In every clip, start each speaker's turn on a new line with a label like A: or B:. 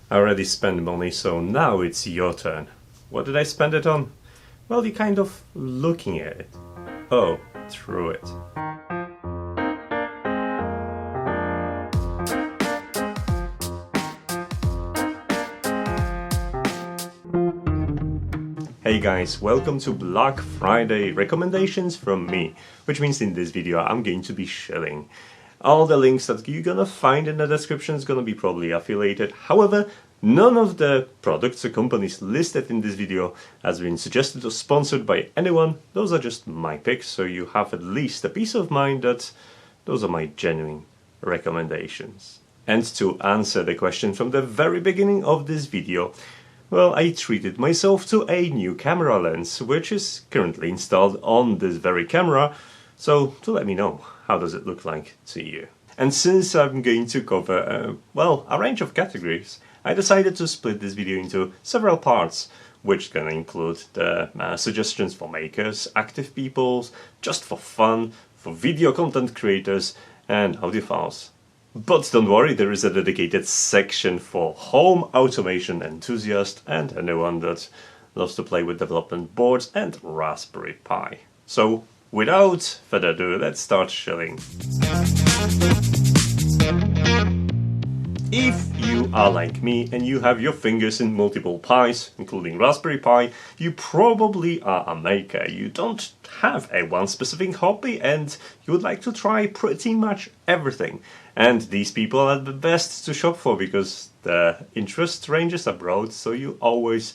A: I already spent money, so now it's your turn. What did I spend it on? Well, you're kind of looking at it. Oh, through it. Hey guys, welcome to Black Friday recommendations from me, which means in this video I'm going to be shilling. All the links that you're gonna find in the description is gonna be probably affiliated. However, none of the products or companies listed in this video has been suggested or sponsored by anyone. Those are just my picks, so you have at least a peace of mind that those are my genuine recommendations. And to answer the question from the very beginning of this video, well, I treated myself to a new camera lens, which is currently installed on this very camera, so to let me know, how does it look like to you? And since I'm going to cover, well, a range of categories, I decided to split this video into several parts, which can include the suggestions for makers, active people, just for fun, for video content creators, and audiophiles. But don't worry, there is a dedicated section for home automation enthusiasts and anyone that loves to play with development boards and Raspberry Pi. So, without further ado, let's start shilling. If you are like me and you have your fingers in multiple pies, including Raspberry Pi, you probably are a maker. You don't have a one specific hobby and you would like to try pretty much everything. And these people are the best to shop for because the interest ranges are broad, so you always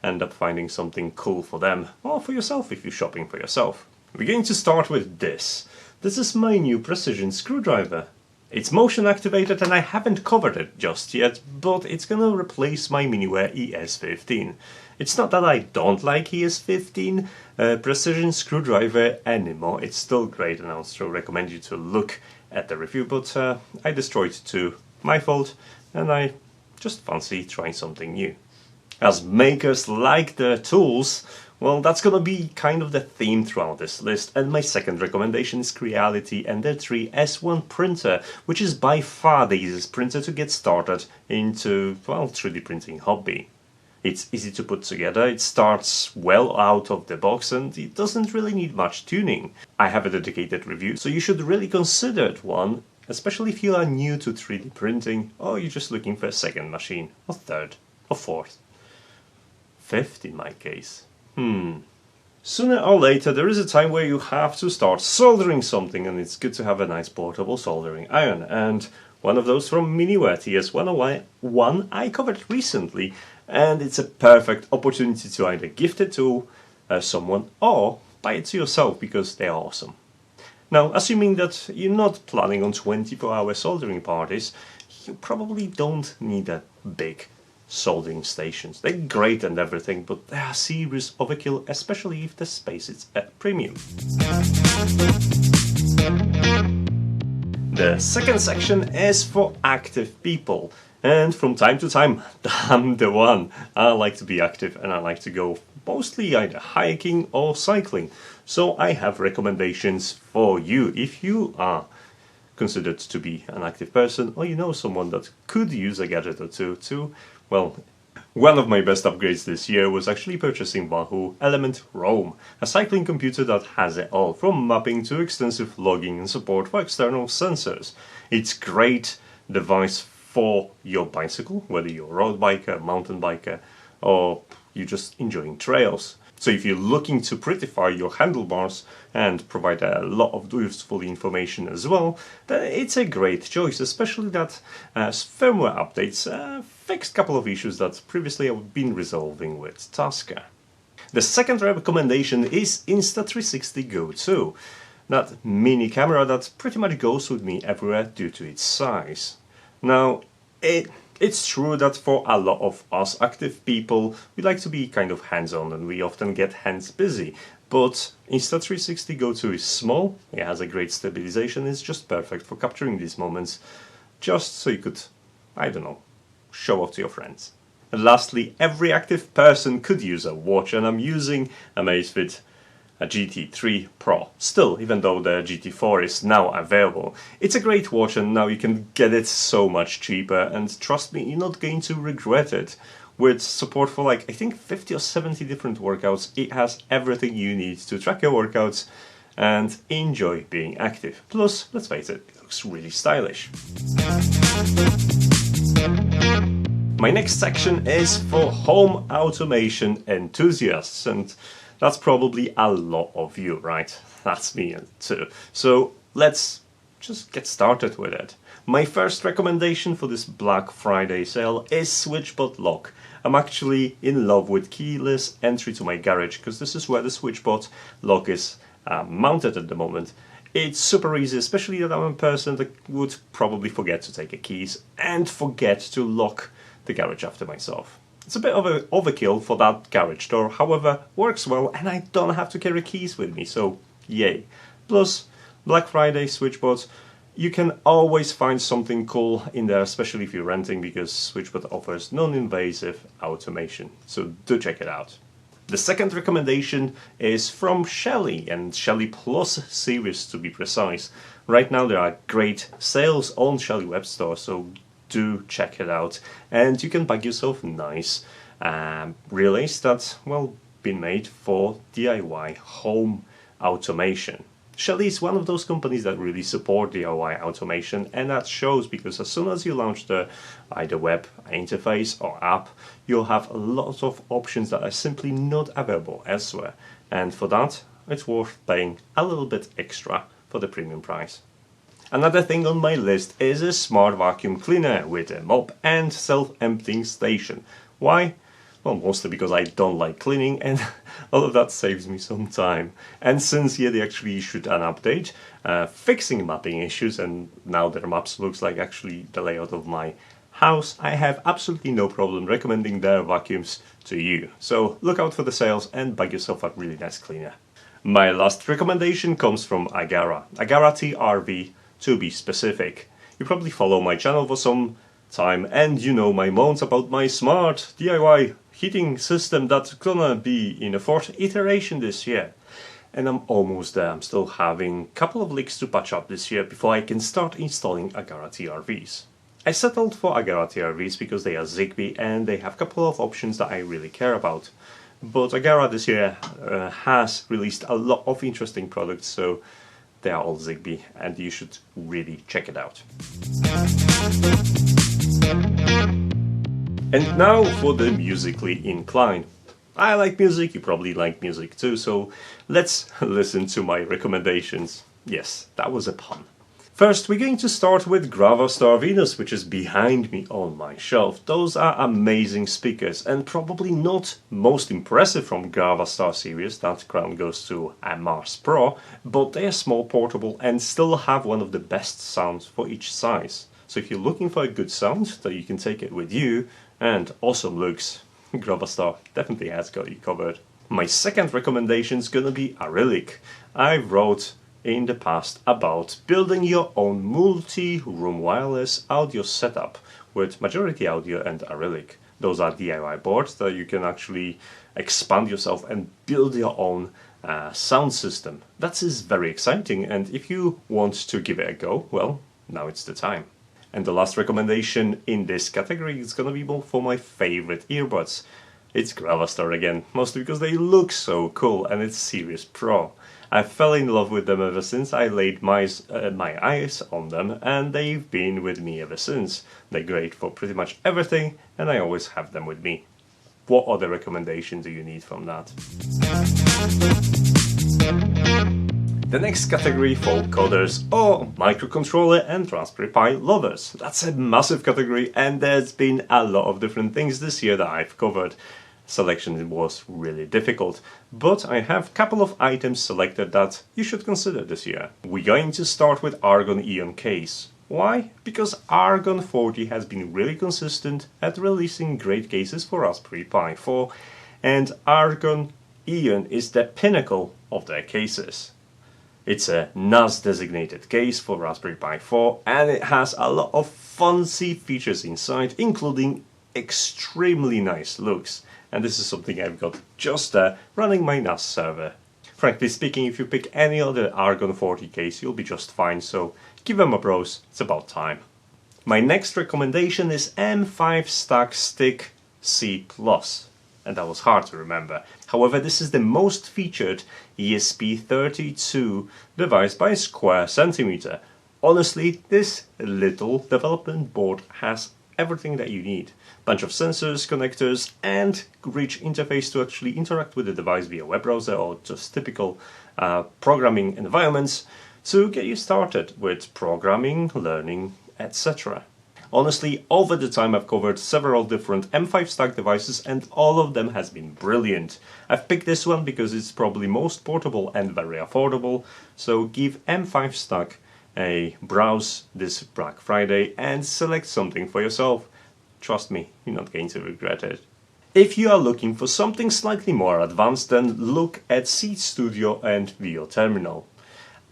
A: end up finding something cool for them, or for yourself if you're shopping for yourself. We're going to start with this. This is my new precision screwdriver. It's motion activated and I haven't covered it just yet, but it's gonna replace my Miniware ES15. It's not that I don't like ES15 precision screwdriver anymore, it's still great and I'll still recommend you to look at the review, but I destroyed two, my fault, and I just fancy trying something new. As makers like the tools, well, that's gonna be kind of the theme throughout this list, and my second recommendation is Creality Ender 3 S1 printer, which is by far the easiest printer to get started into, well, 3D printing hobby. It's easy to put together, it starts well out of the box and it doesn't really need much tuning. I have a dedicated review, so you should really consider it one, especially if you are new to 3D printing or you're just looking for a second machine, or third, or fourth, fifth in my case. Sooner or later there is a time where you have to start soldering something and it's good to have a nice portable soldering iron, and one of those from Miniware TS101 I covered recently, and it's a perfect opportunity to either gift it to someone or buy it to yourself because they are awesome. Now, assuming that you're not planning on 24-hour soldering parties, you probably don't need that big soldering stations. They're great and everything, but they are serious overkill, especially if the space is at premium. The second section is for active people, and from time to time, I'm the one. I like to be active and I like to go mostly either hiking or cycling, so I have recommendations for you if you are considered to be an active person or you know someone that could use a gadget or two to, well, one of my best upgrades this year was actually purchasing Wahoo Element Roam, a cycling computer that has it all, from mapping to extensive logging and support for external sensors. It's a great device for your bicycle, whether you're a road biker, mountain biker, or you're just enjoying trails. So if you're looking to prettify your handlebars and provide a lot of useful information as well, then it's a great choice, especially that firmware updates fixed a couple of issues that previously I've been resolving with Tasker. The second recommendation is Insta360 Go 2, that mini camera that pretty much goes with me everywhere due to its size. Now, it's true that for a lot of us active people, we like to be kind of hands-on and we often get hands busy. But Insta360 Go 2 is small, it has a great stabilization, it's just perfect for capturing these moments, just so you could, I don't know, show off to your friends. And lastly, every active person could use a watch, and I'm using Amazfit a GT3 Pro. Still, even though the GT4 is now available, it's a great watch and now you can get it so much cheaper, and trust me, you're not going to regret it. With support for like, I think 50 or 70 different workouts, it has everything you need to track your workouts and enjoy being active. Plus, let's face it, it looks really stylish. My next section is for home automation enthusiasts, and that's probably a lot of you, right? That's me too. So let's just get started with it. My first recommendation for this Black Friday sale is SwitchBot Lock. I'm actually in love with keyless entry to my garage because this is where the SwitchBot Lock is mounted at the moment. It's super easy, especially that I'm a person that would probably forget to take a keys and forget to lock the garage after myself. It's a bit of an overkill for that garage door, however, works well and I don't have to carry keys with me, so yay. Plus, Black Friday SwitchBot, you can always find something cool in there, especially if you're renting, because SwitchBot offers non-invasive automation, so do check it out. The second recommendation is from Shelly, and Shelly Plus series to be precise. Right now there are great sales on Shelly web store, so do check it out, and you can bag yourself nice relays that, well, been made for DIY home automation. Shelly is one of those companies that really support DIY automation, and that shows because as soon as you launch the either web interface or app, you'll have a lot of options that are simply not available elsewhere, and for that it's worth paying a little bit extra for the premium price. Another thing on my list is a smart vacuum cleaner with a mop and self-emptying station. Why? Well, mostly because I don't like cleaning and all of that saves me some time. And since they actually issued an update fixing mapping issues, and now their maps looks like actually the layout of my house, I have absolutely no problem recommending their vacuums to you. So look out for the sales and bag yourself a really nice cleaner. My last recommendation comes from Agara TRV to be specific. You probably follow my channel for some time and you know my moans about my smart DIY heating system that's gonna be in a 4th iteration this year. And I'm almost there. I'm still having a couple of leaks to patch up this year before I can start installing Agara TRVs. I settled for Agara TRVs because they are Zigbee and they have a couple of options that I really care about. But Agara this year has released a lot of interesting products, so they are all Zigbee and you should really check it out. And now for the musically inclined. I like music, you probably like music too, so let's listen to my recommendations. Yes, that was a pun. First, we're going to start with Gravastar Venus, which is behind me on my shelf. Those are amazing speakers, and probably not most impressive from Gravastar series, that crown goes to a Mars Pro, but they are small, portable, and still have one of the best sounds for each size. So if you're looking for a good sound that you can take it with you, and awesome looks, Gravastar definitely has got you covered. My second recommendation is gonna be Arya. I wrote in the past about building your own multi-room wireless audio setup with Majority Audio and Arya. Those are DIY boards that you can actually expand yourself and build your own sound system. That is very exciting, and if you want to give it a go, well, now it's the time. And the last recommendation in this category is gonna be for my favorite earbuds. It's Gravastar again, mostly because they look so cool and it's Series Pro. I fell in love with them ever since I laid my eyes on them, and they've been with me ever since. They're great for pretty much everything and I always have them with me. What other recommendations do you need from that? The next category for coders or microcontroller and Raspberry Pi lovers. That's a massive category and there's been a lot of different things this year that I've covered. Selection was really difficult, but I have a couple of items selected that you should consider this year. We're going to start with Argon Ion case. Why? Because Argon 40 has been really consistent at releasing great cases for Raspberry Pi 4, and Argon Ion is the pinnacle of their cases. It's a NAS designated case for Raspberry Pi 4 and it has a lot of fancy features inside, including extremely nice looks. And this is something I've got just there running my NAS server. Frankly speaking, if you pick any other Argon 40 case, you'll be just fine, so give them a browse, it's about time. My next recommendation is M5 Stack Stick C+, and that was hard to remember. However, this is the most featured ESP32 device by a square centimeter. Honestly, this little development board has everything that you need. Bunch of sensors, connectors, and rich interface to actually interact with the device via web browser or just typical programming environments to get you started with programming, learning, etc. Honestly, over the time I've covered several different M5 Stack devices and all of them has been brilliant. I've picked this one because it's probably most portable and very affordable, so give M5 Stack a browse this Black Friday and select something for yourself. Trust me, you're not going to regret it. If you are looking for something slightly more advanced, then look at Seed Studio and VO Terminal.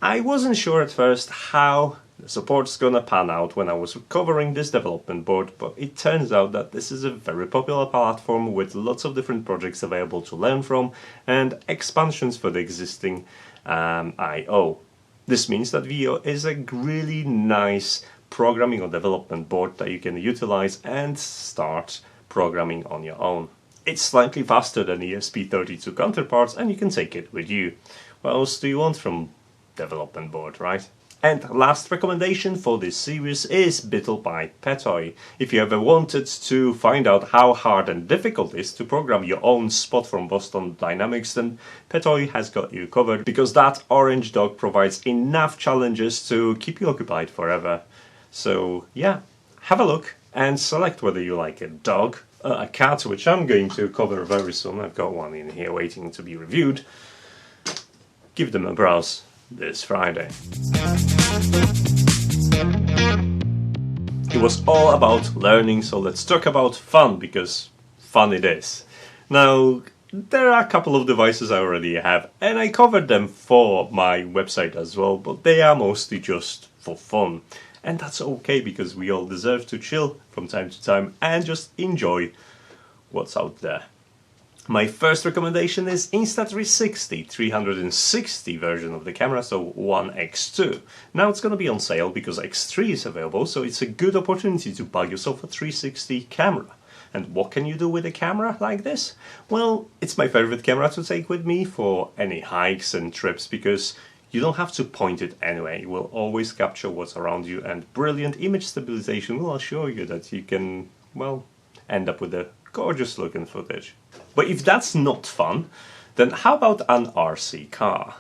A: I wasn't sure at first how the support's gonna pan out when I was covering this development board, but it turns out that this is a very popular platform with lots of different projects available to learn from and expansions for the existing I/O. This means that VO is a really nice programming or development board that you can utilize and start programming on your own. It's slightly faster than ESP32 counterparts and you can take it with you. What else do you want from development board, right? And last recommendation for this series is Bittle by Petoy. If you ever wanted to find out how hard and difficult it is to program your own spot from Boston Dynamics, then Petoy has got you covered, because that orange dog provides enough challenges to keep you occupied forever. So yeah, have a look and select whether you like a dog, a cat, which I'm going to cover very soon. I've got one in here waiting to be reviewed. Give them a browse this Friday. It was all about learning, so let's talk about fun, because fun it is. Now, there are a couple of devices I already have, and I covered them for my website as well, but they are mostly just for fun. And that's okay, because we all deserve to chill from time to time and just enjoy what's out there. My first recommendation is Insta360 360 version of the camera, so 1x2. Now it's gonna be on sale because X3 is available, so it's a good opportunity to buy yourself a 360 camera. And what can you do with a camera like this? Well, it's my favorite camera to take with me for any hikes and trips, because you don't have to point it anyway. It will always capture what's around you, and brilliant image stabilization will assure you that you can, well, end up with a gorgeous looking footage. But if that's not fun, then how about an RC car?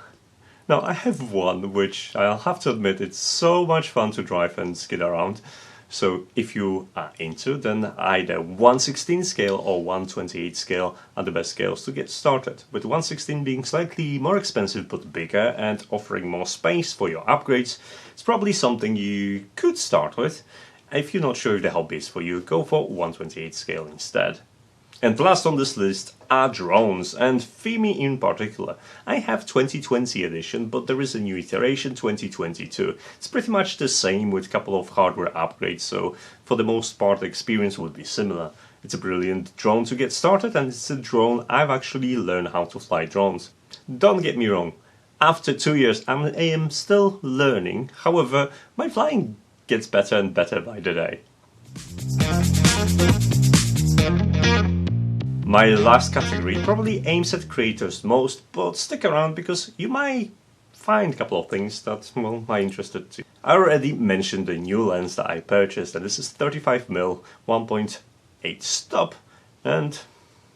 A: Now, I have one which I'll have to admit it's so much fun to drive and skid around. So if you are into, then either 1/16 scale or 1/28 scale are the best scales to get started. With 1/16 being slightly more expensive but bigger and offering more space for your upgrades, it's probably something you could start with. If you're not sure if the hobby is for you, go for 1/28 scale instead. And last on this list are drones, and Fimi in particular. I have 2020 edition, but there is a new iteration, 2022. It's pretty much the same with a couple of hardware upgrades, so for the most part the experience would be similar. It's a brilliant drone to get started, and it's a drone I've actually learned how to fly drones. Don't get me wrong, after 2 years I am still learning, however my flying gets better and better by the day. My last category probably aims at creators most, but stick around because you might find a couple of things that, well, are interested too. I already mentioned the new lens that I purchased, and this is 35mm 1.8 stop, and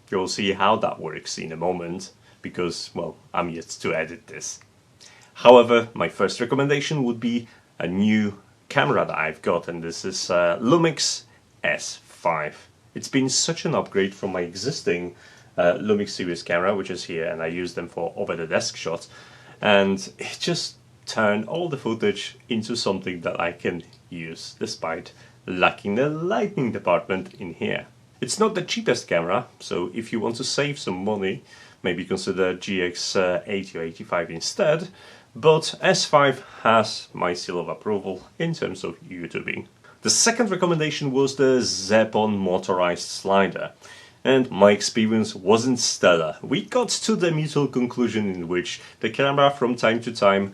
A: you'll see how that works in a moment, because, well, I'm yet to edit this. However, my first recommendation would be a new camera that I've got, and this is Lumix S5. It's been such an upgrade from my existing Lumix series camera, which is here, and I use them for over-the-desk shots, and it just turned all the footage into something that I can use, despite lacking the lighting department in here. It's not the cheapest camera, so if you want to save some money, maybe consider GX80 or 85 instead, but S5 has my seal of approval in terms of YouTubing. The second recommendation was the Zeppon motorized slider. and my experience wasn't stellar. We got to the mutual conclusion in which the camera from time to time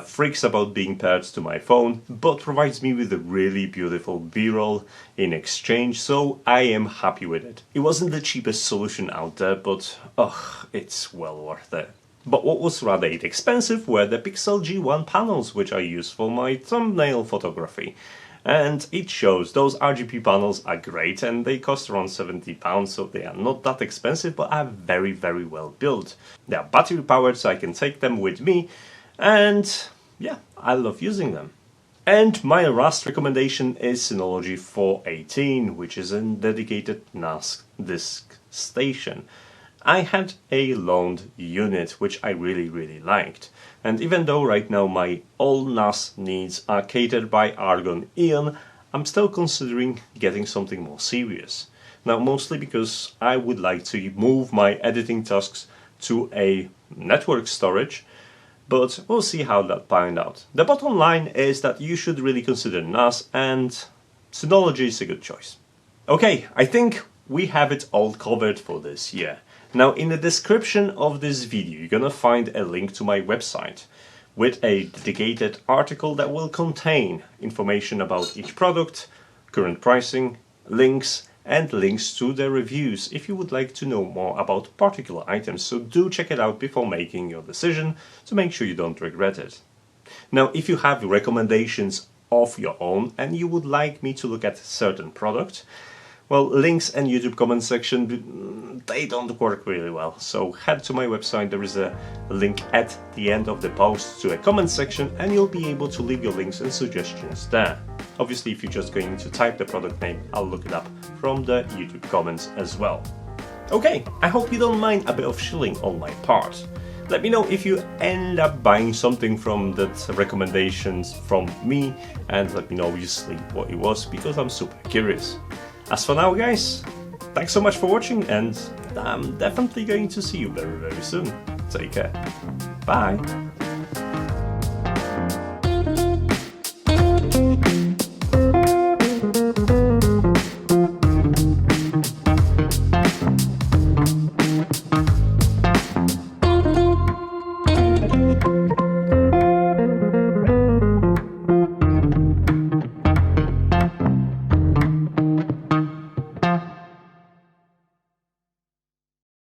A: freaks about being paired to my phone, but provides me with a really beautiful B-roll in exchange, so I am happy with it. It wasn't the cheapest solution out there, but it's well worth it. But what was rather expensive were the Pixel G1 panels, which I use for my thumbnail photography. And it shows those RGB panels are great and they cost around £70, so they are not that expensive, but are very, very well built. They are battery powered, so I can take them with me, and yeah, I love using them. And my last recommendation is Synology 418, which is a dedicated NAS disk station. I had a loaned unit which I really liked, and even though right now my all NAS needs are catered by Argon Ion, I'm still considering getting something more serious. Now, mostly because I would like to move my editing tasks to a network storage, but we'll see how that panned out. The bottom line is that you should really consider NAS, and Synology is a good choice. Okay, I think we have it all covered for this year. Now, in the description of this video, you're gonna find a link to my website with a dedicated article that will contain information about each product, current pricing, links, and links to the reviews if you would like to know more about particular items. So do check it out before making your decision to make sure you don't regret it. Now, if you have recommendations of your own and you would like me to look at a certain product, well, links and YouTube comment section, they don't work really well. So head to my website, there is a link at the end of the post to a comment section, and you'll be able to leave your links and suggestions there. Obviously, if you're just going to type the product name, I'll look it up from the YouTube comments as well. Okay, I hope you don't mind a bit of shilling on my part. Let me know if you end up buying something from that recommendations from me, and let me know obviously what it was, because I'm super curious. As for now, guys, thanks so much for watching, and I'm definitely going to see you very soon. Take care. Bye.